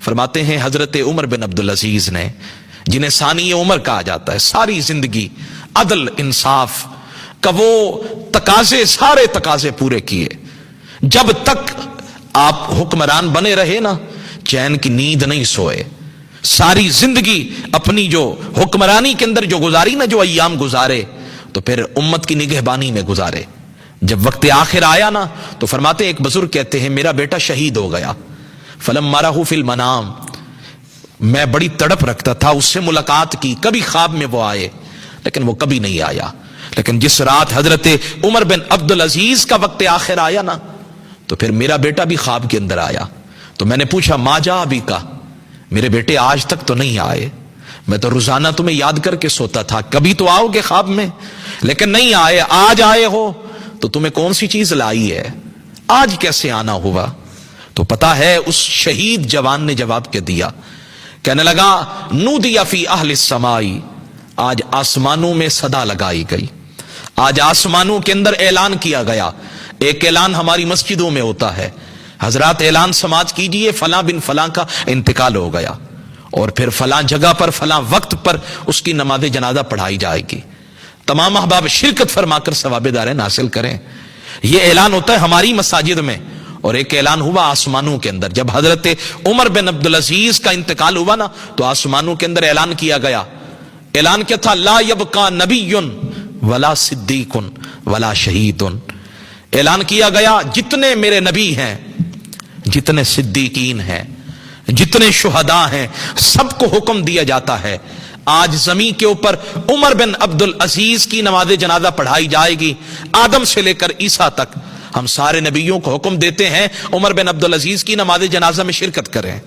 فرماتے ہیں حضرت عمر بن عبدالعزیز نے، جنہیں ثانی عمر کہا جاتا ہے، ساری زندگی عدل انصاف کا وہ تقاضے، سارے تقاضے پورے کیے. جب تک آپ حکمران بنے رہے نا، چین کی نیند نہیں سوئے. ساری زندگی اپنی جو حکمرانی کے اندر جو گزاری نا، جو ایام گزارے، تو پھر امت کی نگہبانی میں گزارے. جب وقت آخر آیا نا تو فرماتے، ایک بزرگ کہتے ہیں میرا بیٹا شہید ہو گیا. فلما رأہ فی المنام، میں بڑی تڑپ رکھتا تھا اس سے ملاقات کی، کبھی خواب میں وہ آئے لیکن وہ کبھی نہیں آیا. لیکن جس رات حضرت عمر بن عبدالعزیز کا وقت آخر آیا نا تو پھر میرا بیٹا بھی خواب کے اندر آیا. تو میں نے پوچھا ما جا ابی کا، میرے بیٹے آج تک تو نہیں آئے، میں تو روزانہ تمہیں یاد کر کے سوتا تھا، کبھی تو آؤ گے خواب میں، لیکن نہیں آئے. آج آئے ہو تو تمہیں کون سی چیز لائی ہے، آج کیسے آنا ہوا؟ تو پتا ہے اس شہید جوان نے جواب کے دیا، کہنے لگا نودی فی اہل السماء، آج آسمانوں میں صدا لگائی گئی، آج آسمانوں کے اندر اعلان کیا گیا. ایک اعلان ہماری مسجدوں میں ہوتا ہے، حضرات اعلان سماعت کیجئے فلاں بن فلاں کا انتقال ہو گیا، اور پھر فلاں جگہ پر فلاں وقت پر اس کی نماز جنازہ پڑھائی جائے گی. تمام احباب شرکت فرما کر ثواب دارین حاصل کریں. یہ اعلان ہوتا ہے ہماری مساجد میں، اور ایک اعلان ہوا آسمانوں کے اندر. جب حضرت عمر بن عبدالعزیز کا انتقال ہوا نا تو آسمانوں کے اندر اعلان کیا گیا. اعلان کیا تھا؟ لا یبقى نبی ولا صدیق ولا شہید. اعلان کیا گیا جتنے میرے نبی ہیں، جتنے صدیقین ہیں، جتنے شہداء ہیں، سب کو حکم دیا جاتا ہے آج زمین کے اوپر عمر بن عبدالعزیز کی نماز جنازہ پڑھائی جائے گی. آدم سے لے کر عیسیٰ تک ہم سارے نبیوں کو حکم دیتے ہیں عمر بن عبدالعزیز کی نماز جنازہ میں شرکت کریں.